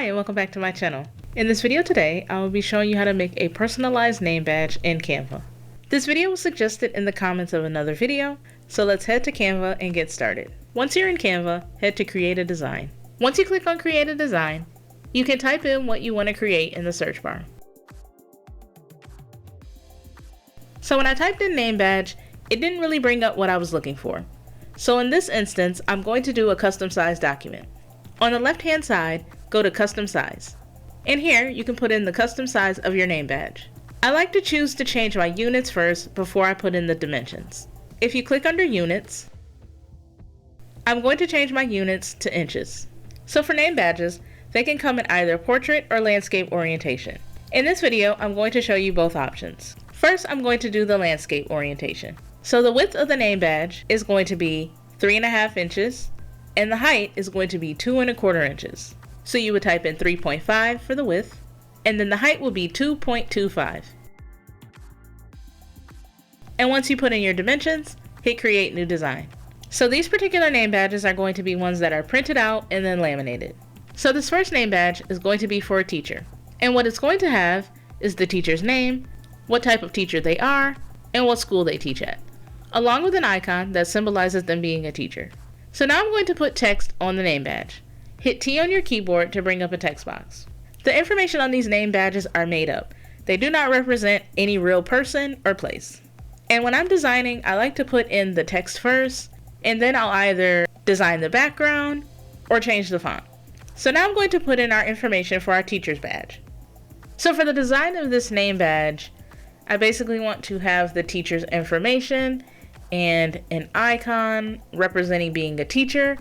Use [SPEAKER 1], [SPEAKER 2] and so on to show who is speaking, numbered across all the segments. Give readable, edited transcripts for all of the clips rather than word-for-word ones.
[SPEAKER 1] Hi and welcome back to my channel. In this video today, I will be showing you how to make a personalized name badge in Canva. This video was suggested in the comments of another video, so let's head to Canva and get started. Once you're in Canva, head to Create a Design. Once you click on Create a Design, you can type in what you want to create in the search bar. So when I typed in name badge, it didn't really bring up what I was looking for. So in this instance, I'm going to do a custom size document. On the left hand side, go to custom size. And here you can put in the custom size of your name badge. I like to choose to change my units first before I put in the dimensions. If you click under units, I'm going to change my units to inches. So for name badges, they can come in either portrait or landscape orientation. In this video, I'm going to show you both options. First, I'm going to do the landscape orientation. So the width of the name badge is going to be 3.5 inches, and the height is going to be 2.25 inches. So you would type in 3.5 for the width, and then the height will be 2.25. And once you put in your dimensions, hit Create New Design. So these particular name badges are going to be ones that are printed out and then laminated. So this first name badge is going to be for a teacher. And what it's going to have is the teacher's name, what type of teacher they are, and what school they teach at, along with an icon that symbolizes them being a teacher. So now I'm going to put text on the name badge. Hit T on your keyboard to bring up a text box. The information on these name badges are made up. They do not represent any real person or place. And when I'm designing, I like to put in the text first, and then I'll either design the background or change the font. So now I'm going to put in our information for our teacher's badge. So for the design of this name badge, I basically want to have the teacher's information and an icon representing being a teacher,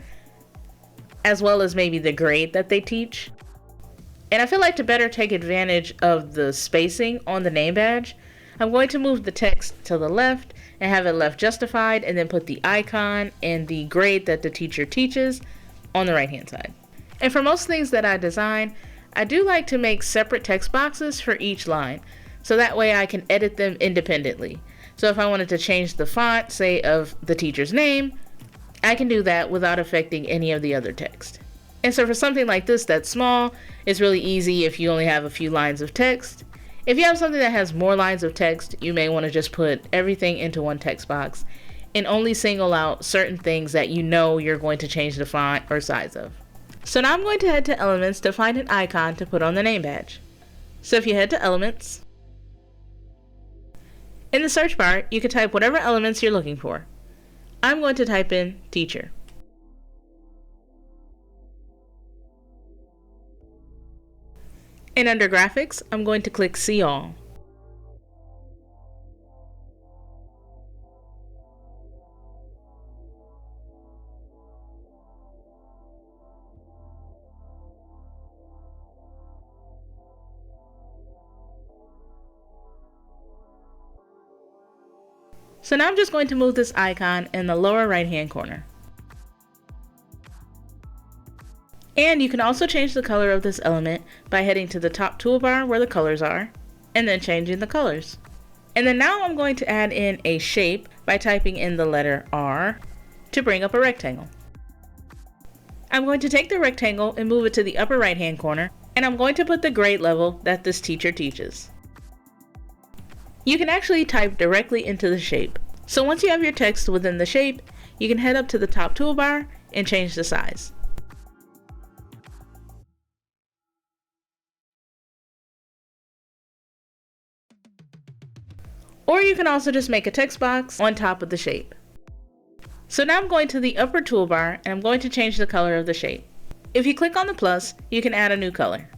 [SPEAKER 1] as well as maybe the grade that they teach. And I feel like to better take advantage of the spacing on the name badge, I'm going to move the text to the left and have it left justified, and then put the icon and the grade that the teacher teaches on the right hand side. And for most things that I design, I do like to make separate text boxes for each line, so that way I can edit them independently. So if I wanted to change the font, say of the teacher's name, I can do that without affecting any of the other text. And so for something like this that's small, it's really easy if you only have a few lines of text. If you have something that has more lines of text, you may want to just put everything into one text box and only single out certain things that you know you're going to change the font or size of. So now I'm going to head to Elements to find an icon to put on the name badge. So if you head to Elements, in the search bar, you can type whatever elements you're looking for. I'm going to type in teacher. And under graphics, I'm going to click See All. So now I'm just going to move this icon in the lower right hand corner. And you can also change the color of this element by heading to the top toolbar where the colors are, and then changing the colors. And then now I'm going to add in a shape by typing in the letter R to bring up a rectangle. I'm going to take the rectangle and move it to the upper right hand corner, and I'm going to put the grade level that this teacher teaches. You can actually type directly into the shape. So once you have your text within the shape, you can head up to the top toolbar and change the size. Or you can also just make a text box on top of the shape. So now I'm going to the upper toolbar and I'm going to change the color of the shape. If you click on the plus, you can add a new color.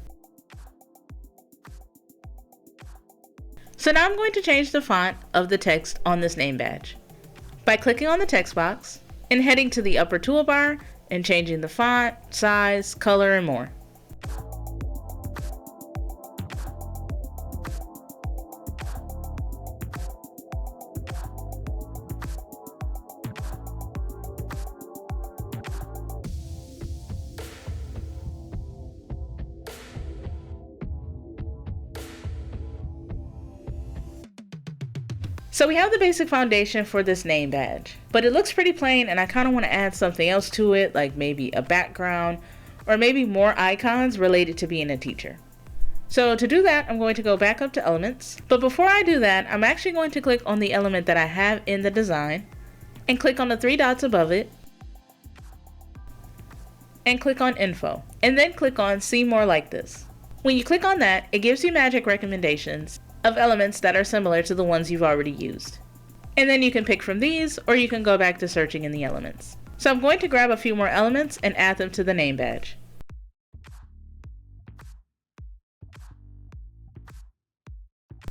[SPEAKER 1] So now I'm going to change the font of the text on this name badge by clicking on the text box and heading to the upper toolbar and changing the font, size, color, and more. So we have the basic foundation for this name badge, but it looks pretty plain and I kind of want to add something else to it, like maybe a background or maybe more icons related to being a teacher. So to do that, I'm going to go back up to Elements. But before I do that, I'm actually going to click on the element that I have in the design and click on the three dots above it and click on Info, and then click on See More Like This. When you click on that, it gives you magic recommendations of elements that are similar to the ones you've already used. And then you can pick from these, or you can go back to searching in the elements. So I'm going to grab a few more elements and add them to the name badge.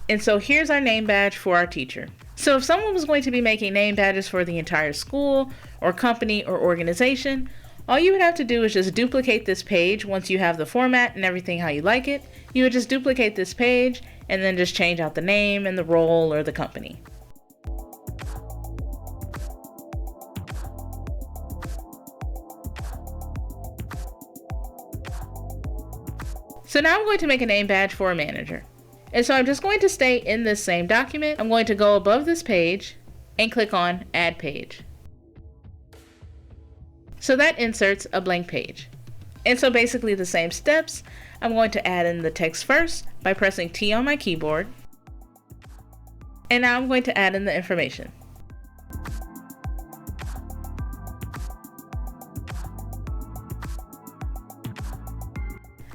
[SPEAKER 1] And so here's our name badge for our teacher. So if someone was going to be making name badges for the entire school or company or organization, all you would have to do is just duplicate this page. Once you have the format and everything how you like it, you would just duplicate this page and then just change out the name and the role or the company. So now I'm going to make a name badge for a manager. And so I'm just going to stay in this same document. I'm going to go above this page and click on Add Page. So that inserts a blank page. And so basically the same steps. I'm going to add in the text first by pressing T on my keyboard. And now I'm going to add in the information.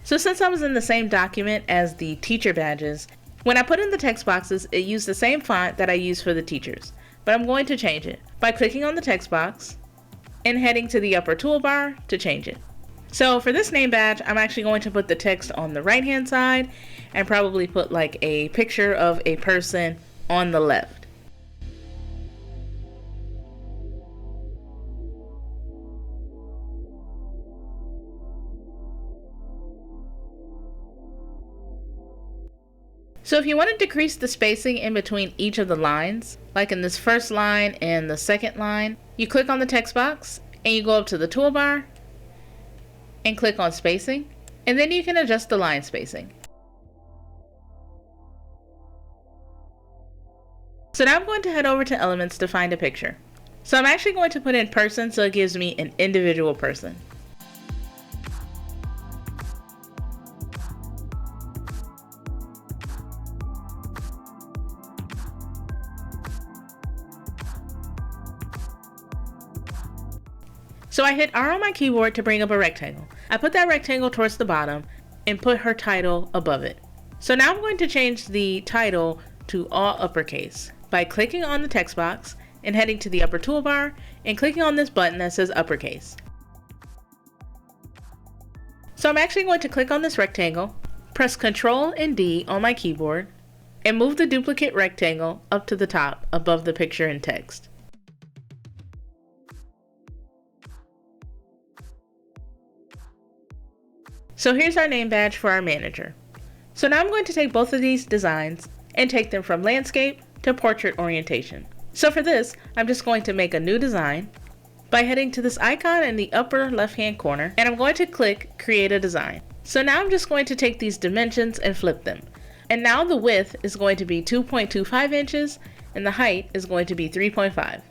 [SPEAKER 1] So since I was in the same document as the teacher badges, when I put in the text boxes, it used the same font that I used for the teachers, but I'm going to change it by clicking on the text box and heading to the upper toolbar to change it. So for this name badge, I'm actually going to put the text on the right hand side and probably put like a picture of a person on the left. So if you want to decrease the spacing in between each of the lines, like in this first line and the second line, you click on the text box and you go up to the toolbar and click on spacing, and then you can adjust the line spacing. So now I'm going to head over to Elements to find a picture. So I'm actually going to put in person so it gives me an individual person. So I hit R on my keyboard to bring up a rectangle. I put that rectangle towards the bottom and put her title above it. So now I'm going to change the title to all uppercase by clicking on the text box and heading to the upper toolbar and clicking on this button that says uppercase. So I'm actually going to click on this rectangle, press Ctrl and D on my keyboard, and move the duplicate rectangle up to the top above the picture and text. So here's our name badge for our manager. So now I'm going to take both of these designs and take them from landscape to portrait orientation. So for this, I'm just going to make a new design by heading to this icon in the upper left-hand corner, and I'm going to click Create a Design. So now I'm just going to take these dimensions and flip them. And now the width is going to be 2.25 inches and the height is going to be 3.5.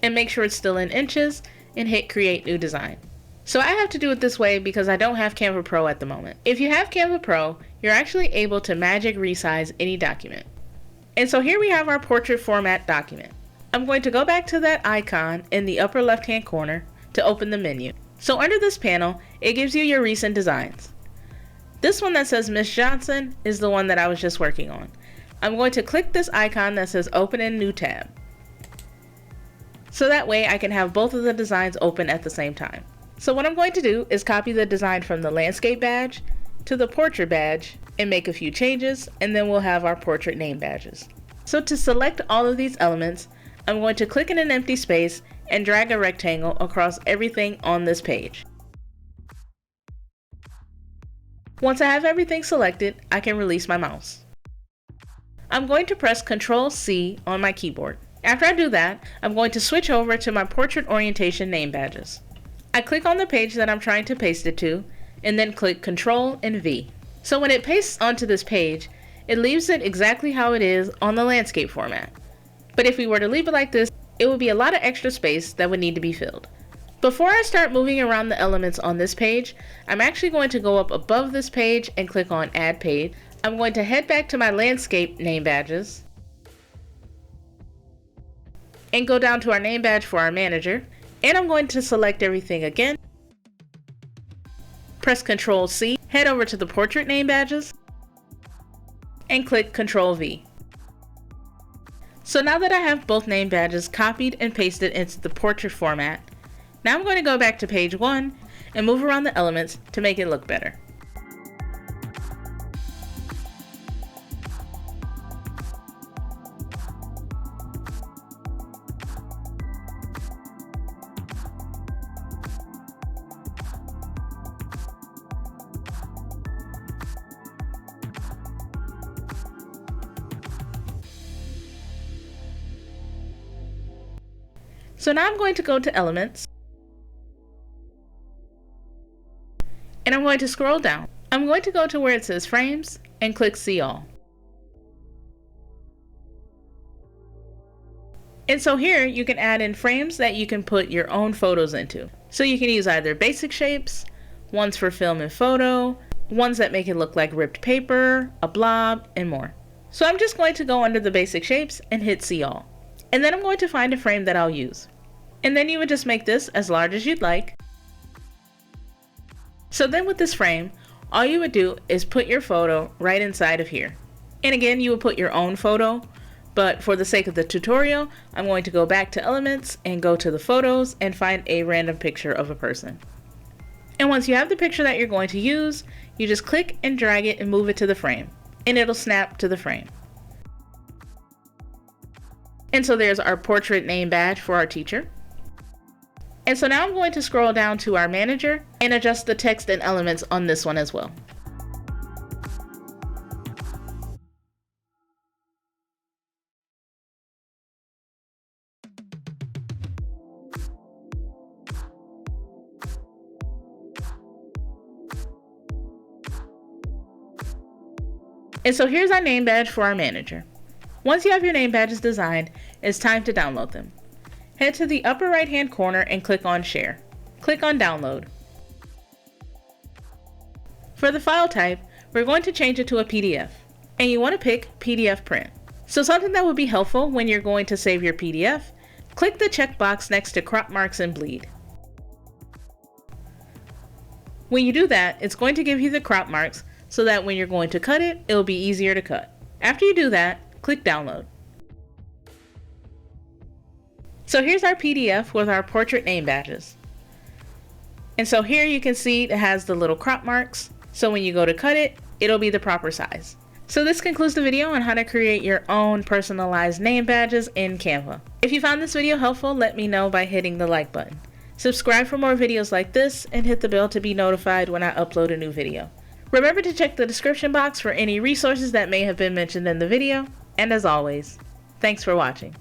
[SPEAKER 1] And make sure it's still in inches and hit Create New Design. So I have to do it this way because I don't have Canva Pro at the moment. If you have Canva Pro, you're actually able to magic resize any document. And so here we have our portrait format document. I'm going to go back to that icon in the upper left hand corner to open the menu. So under this panel, it gives you your recent designs. This one that says Miss Johnson is the one that I was just working on. I'm going to click this icon that says Open in New Tab. So that way I can have both of the designs open at the same time. So what I'm going to do is copy the design from the landscape badge to the portrait badge and make a few changes, and then we'll have our portrait name badges. So to select all of these elements, I'm going to click in an empty space and drag a rectangle across everything on this page. Once I have everything selected, I can release my mouse. I'm going to press Ctrl C on my keyboard. After I do that, I'm going to switch over to my portrait orientation name badges. I click on the page that I'm trying to paste it to, and then click Ctrl and V. So when it pastes onto this page, it leaves it exactly how it is on the landscape format. But if we were to leave it like this, it would be a lot of extra space that would need to be filled. Before I start moving around the elements on this page, I'm actually going to go up above this page and click on Add Page. I'm going to head back to my landscape name badges and go down to our name badge for our manager, and I'm going to select everything again. Press Ctrl C, head over to the portrait name badges, and click Ctrl V. So now that I have both name badges copied and pasted into the portrait format, now I'm going to go back to page 1 and move around the elements to make it look better. So now I'm going to go to Elements, and I'm going to scroll down. I'm going to go to where it says Frames and click See All. And so here you can add in frames that you can put your own photos into. So you can use either basic shapes, ones for film and photo, ones that make it look like ripped paper, a blob, and more. So I'm just going to go under the basic shapes and hit See All. And then I'm going to find a frame that I'll use. And then you would just make this as large as you'd like. So then with this frame, all you would do is put your photo right inside of here. And again, you would put your own photo, but for the sake of the tutorial, I'm going to go back to Elements and go to the photos and find a random picture of a person. And once you have the picture that you're going to use, you just click and drag it and move it to the frame, and it'll snap to the frame. And so there's our portrait name badge for our teacher. And so now I'm going to scroll down to our manager and adjust the text and elements on this one as well. And so here's our name badge for our manager. Once you have your name badges designed, it's time to download them. Head to the upper right hand corner and click on Share. Click on Download. For the file type, we're going to change it to a PDF, and you want to pick PDF Print. So something that would be helpful when you're going to save your PDF, click the checkbox next to crop marks and bleed. When you do that, it's going to give you the crop marks so that when you're going to cut it, it'll be easier to cut. After you do that, click Download. So here's our PDF with our portrait name badges. And so here you can see it has the little crop marks. So when you go to cut it, it'll be the proper size. So this concludes the video on how to create your own personalized name badges in Canva. If you found this video helpful, let me know by hitting the like button. Subscribe for more videos like this and hit the bell to be notified when I upload a new video. Remember to check the description box for any resources that may have been mentioned in the video. And as always, thanks for watching.